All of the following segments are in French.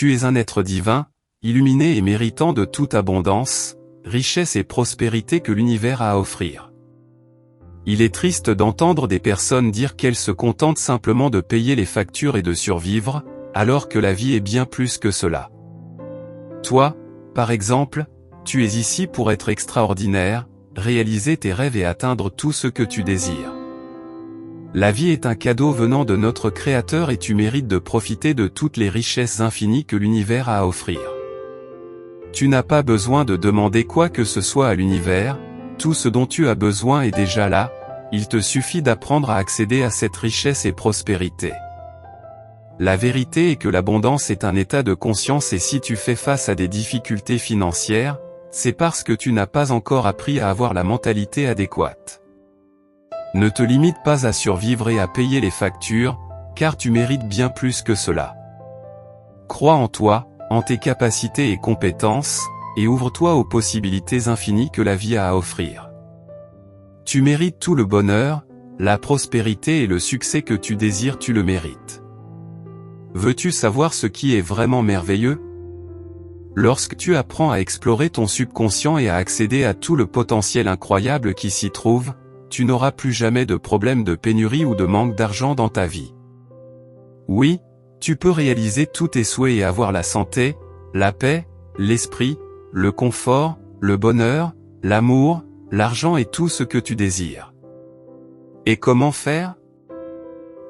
Tu es un être divin, illuminé et méritant de toute abondance, richesse et prospérité que l'univers a à offrir. Il est triste d'entendre des personnes dire qu'elles se contentent simplement de payer les factures et de survivre, alors que la vie est bien plus que cela. Toi, par exemple, tu es ici pour être extraordinaire, réaliser tes rêves et atteindre tout ce que tu désires. La vie est un cadeau venant de notre Créateur et tu mérites de profiter de toutes les richesses infinies que l'univers a à offrir. Tu n'as pas besoin de demander quoi que ce soit à l'univers, tout ce dont tu as besoin est déjà là, il te suffit d'apprendre à accéder à cette richesse et prospérité. La vérité est que l'abondance est un état de conscience et si tu fais face à des difficultés financières, c'est parce que tu n'as pas encore appris à avoir la mentalité adéquate. Ne te limite pas à survivre et à payer les factures, car tu mérites bien plus que cela. Crois en toi, en tes capacités et compétences, et ouvre-toi aux possibilités infinies que la vie a à offrir. Tu mérites tout le bonheur, la prospérité et le succès que tu désires, tu le mérites. Veux-tu savoir ce qui est vraiment merveilleux? Lorsque tu apprends à explorer ton subconscient et à accéder à tout le potentiel incroyable qui s'y trouve, tu n'auras plus jamais de problème de pénurie ou de manque d'argent dans ta vie. Oui, tu peux réaliser tous tes souhaits et avoir la santé, la paix, l'esprit, le confort, le bonheur, l'amour, l'argent et tout ce que tu désires. Et comment faire?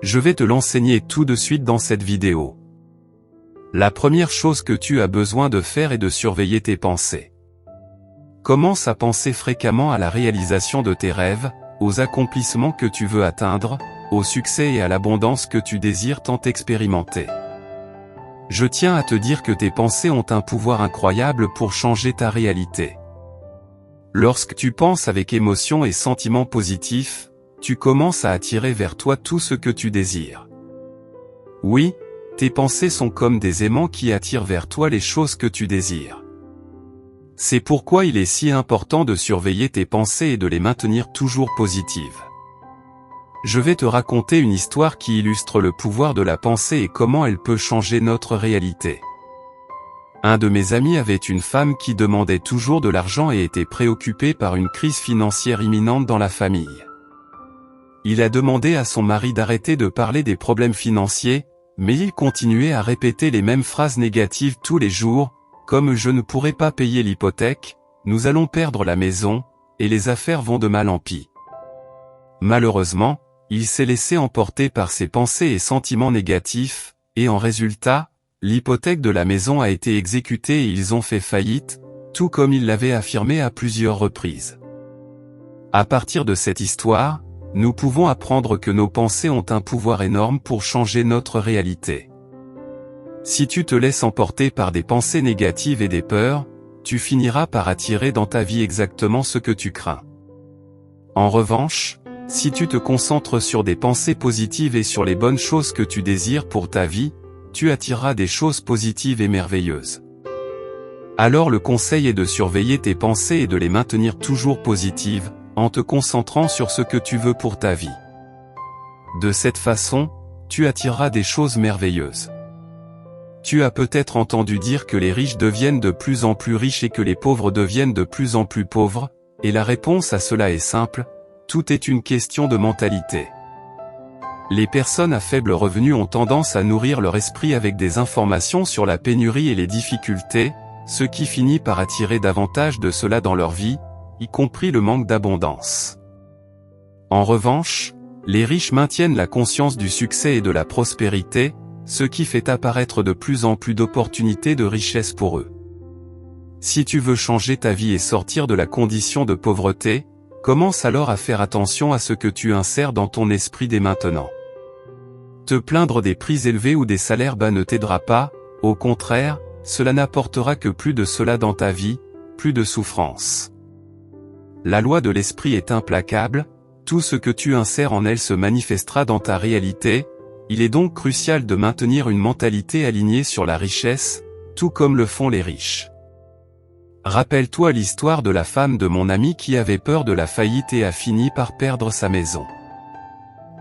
Je vais te l'enseigner tout de suite dans cette vidéo. La première chose que tu as besoin de faire est de surveiller tes pensées. Commence à penser fréquemment à la réalisation de tes rêves, aux accomplissements que tu veux atteindre, au succès et à l'abondance que tu désires tant expérimenter. Je tiens à te dire que tes pensées ont un pouvoir incroyable pour changer ta réalité. Lorsque tu penses avec émotion et sentiments positifs, tu commences à attirer vers toi tout ce que tu désires. Oui, tes pensées sont comme des aimants qui attirent vers toi les choses que tu désires. C'est pourquoi il est si important de surveiller tes pensées et de les maintenir toujours positives. Je vais te raconter une histoire qui illustre le pouvoir de la pensée et comment elle peut changer notre réalité. Un de mes amis avait une femme qui demandait toujours de l'argent et était préoccupée par une crise financière imminente dans la famille. Il a demandé à son mari d'arrêter de parler des problèmes financiers, mais il continuait à répéter les mêmes phrases négatives tous les jours, comme « je ne pourrai pas payer l'hypothèque, nous allons perdre la maison, et les affaires vont de mal en pis ». Malheureusement, il s'est laissé emporter par ses pensées et sentiments négatifs, et en résultat, l'hypothèque de la maison a été exécutée et ils ont fait faillite, tout comme il l'avait affirmé à plusieurs reprises. À partir de cette histoire, nous pouvons apprendre que nos pensées ont un pouvoir énorme pour changer notre réalité. Si tu te laisses emporter par des pensées négatives et des peurs, tu finiras par attirer dans ta vie exactement ce que tu crains. En revanche, si tu te concentres sur des pensées positives et sur les bonnes choses que tu désires pour ta vie, tu attireras des choses positives et merveilleuses. Alors le conseil est de surveiller tes pensées et de les maintenir toujours positives, en te concentrant sur ce que tu veux pour ta vie. De cette façon, tu attireras des choses merveilleuses. Tu as peut-être entendu dire que les riches deviennent de plus en plus riches et que les pauvres deviennent de plus en plus pauvres, et la réponse à cela est simple, tout est une question de mentalité. Les personnes à faible revenu ont tendance à nourrir leur esprit avec des informations sur la pénurie et les difficultés, ce qui finit par attirer davantage de cela dans leur vie, y compris le manque d'abondance. En revanche, les riches maintiennent la conscience du succès et de la prospérité, ce qui fait apparaître de plus en plus d'opportunités de richesse pour eux. Si tu veux changer ta vie et sortir de la condition de pauvreté, commence alors à faire attention à ce que tu insères dans ton esprit dès maintenant. Te plaindre des prix élevés ou des salaires bas ne t'aidera pas, au contraire, cela n'apportera que plus de cela dans ta vie, plus de souffrance. La loi de l'esprit est implacable, tout ce que tu insères en elle se manifestera dans ta réalité, il est donc crucial de maintenir une mentalité alignée sur la richesse, tout comme le font les riches. Rappelle-toi l'histoire de la femme de mon ami qui avait peur de la faillite et a fini par perdre sa maison.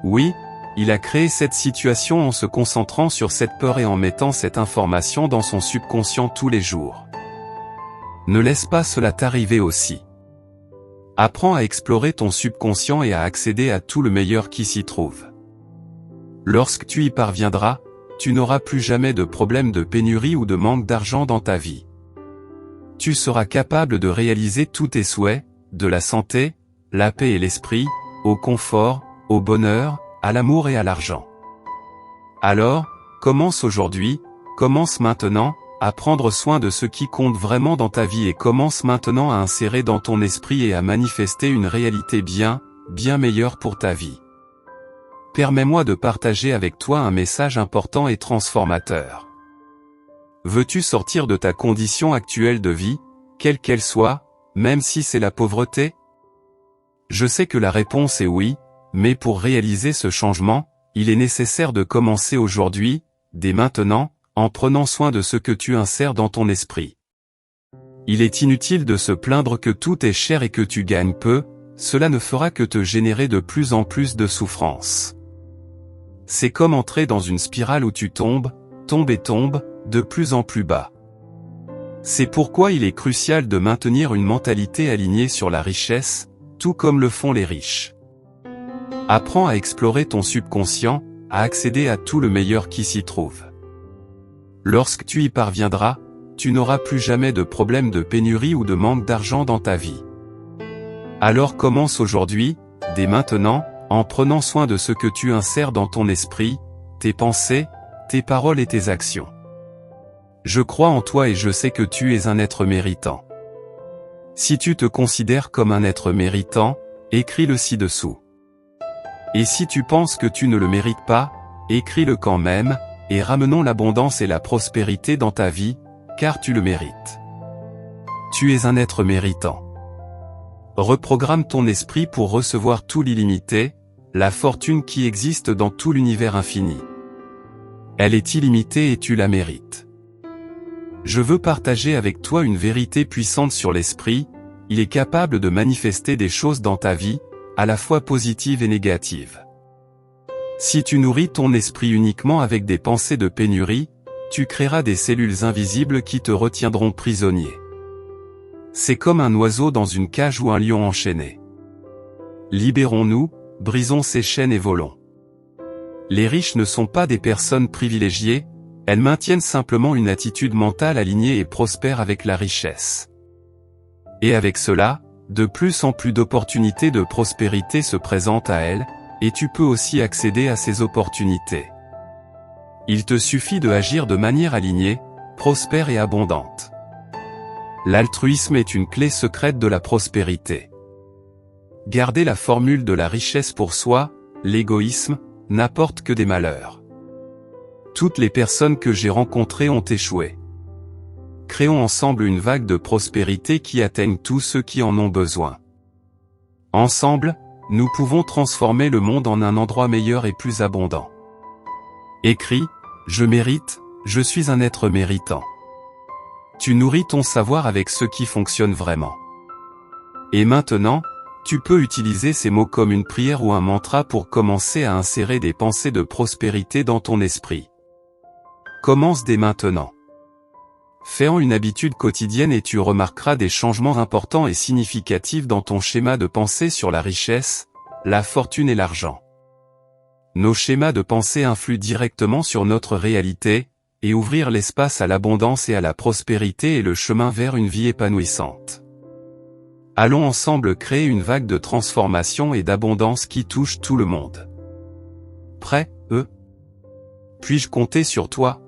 Oui, il a créé cette situation en se concentrant sur cette peur et en mettant cette information dans son subconscient tous les jours. Ne laisse pas cela t'arriver aussi. Apprends à explorer ton subconscient et à accéder à tout le meilleur qui s'y trouve. Lorsque tu y parviendras, tu n'auras plus jamais de problème de pénurie ou de manque d'argent dans ta vie. Tu seras capable de réaliser tous tes souhaits, de la santé, la paix et l'esprit, au confort, au bonheur, à l'amour et à l'argent. Alors, commence aujourd'hui, commence maintenant, à prendre soin de ce qui compte vraiment dans ta vie et commence maintenant à insérer dans ton esprit et à manifester une réalité bien meilleure pour ta vie. Permets-moi de partager avec toi un message important et transformateur. Veux-tu sortir de ta condition actuelle de vie, quelle qu'elle soit, même si c'est la pauvreté? Je sais que la réponse est oui, mais pour réaliser ce changement, il est nécessaire de commencer aujourd'hui, dès maintenant, en prenant soin de ce que tu insères dans ton esprit. Il est inutile de se plaindre que tout est cher et que tu gagnes peu, cela ne fera que te générer de plus en plus de souffrance. C'est comme entrer dans une spirale où tu tombes et tombes, de plus en plus bas. C'est pourquoi il est crucial de maintenir une mentalité alignée sur la richesse, tout comme le font les riches. Apprends à explorer ton subconscient, à accéder à tout le meilleur qui s'y trouve. Lorsque tu y parviendras, tu n'auras plus jamais de problème de pénurie ou de manque d'argent dans ta vie. Alors commence aujourd'hui, dès maintenant, en prenant soin de ce que tu insères dans ton esprit, tes pensées, tes paroles et tes actions. Je crois en toi et je sais que tu es un être méritant. Si tu te considères comme un être méritant, écris-le ci-dessous. Et si tu penses que tu ne le mérites pas, écris-le quand même, et ramenons l'abondance et la prospérité dans ta vie, car tu le mérites. Tu es un être méritant. Reprogramme ton esprit pour recevoir tout l'illimité, la fortune qui existe dans tout l'univers infini. Elle est illimitée et tu la mérites. Je veux partager avec toi une vérité puissante sur l'esprit, il est capable de manifester des choses dans ta vie, à la fois positives et négatives. Si tu nourris ton esprit uniquement avec des pensées de pénurie, tu créeras des cellules invisibles qui te retiendront prisonnier. C'est comme un oiseau dans une cage ou un lion enchaîné. Libérons-nous, brisons ces chaînes et volons. Les riches ne sont pas des personnes privilégiées, elles maintiennent simplement une attitude mentale alignée et prospère avec la richesse. Et avec cela, de plus en plus d'opportunités de prospérité se présentent à elles, et tu peux aussi accéder à ces opportunités. Il te suffit de agir de manière alignée, prospère et abondante. L'altruisme est une clé secrète de la prospérité. Garder la formule de la richesse pour soi, l'égoïsme, n'apporte que des malheurs. Toutes les personnes que j'ai rencontrées ont échoué. Créons ensemble une vague de prospérité qui atteigne tous ceux qui en ont besoin. Ensemble, nous pouvons transformer le monde en un endroit meilleur et plus abondant. Écris, je mérite, je suis un être méritant. Tu nourris ton savoir avec ce qui fonctionne vraiment. Et maintenant, tu peux utiliser ces mots comme une prière ou un mantra pour commencer à insérer des pensées de prospérité dans ton esprit. Commence dès maintenant. Fais-en une habitude quotidienne et tu remarqueras des changements importants et significatifs dans ton schéma de pensée sur la richesse, la fortune et l'argent. Nos schémas de pensée influent directement sur notre réalité, et ouvrir l'espace à l'abondance et à la prospérité est le chemin vers une vie épanouissante. Allons ensemble créer une vague de transformation et d'abondance qui touche tout le monde. Prêt, Puis-je compter sur toi?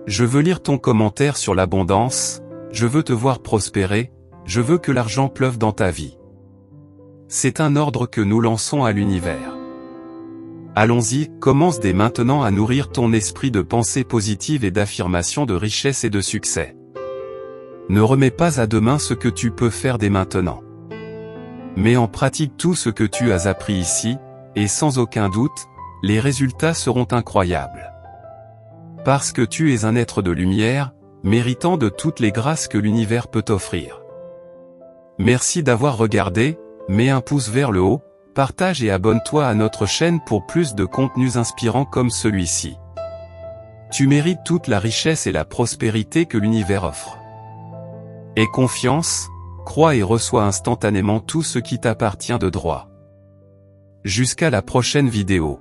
Je veux lire ton commentaire sur l'abondance, je veux te voir prospérer, je veux que l'argent pleuve dans ta vie. C'est un ordre que nous lançons à l'univers. Allons-y, commence dès maintenant à nourrir ton esprit de pensées positives et d'affirmations de richesse et de succès. Ne remets pas à demain ce que tu peux faire dès maintenant. Mets en pratique tout ce que tu as appris ici, et sans aucun doute, les résultats seront incroyables. Parce que tu es un être de lumière, méritant de toutes les grâces que l'univers peut t'offrir. Merci d'avoir regardé, mets un pouce vers le haut, Partage et abonne-toi à notre chaîne pour plus de contenus inspirants comme celui-ci. Tu mérites toute la richesse et la prospérité que l'univers offre. Aie confiance, crois et reçois instantanément tout ce qui t'appartient de droit. Jusqu'à la prochaine vidéo.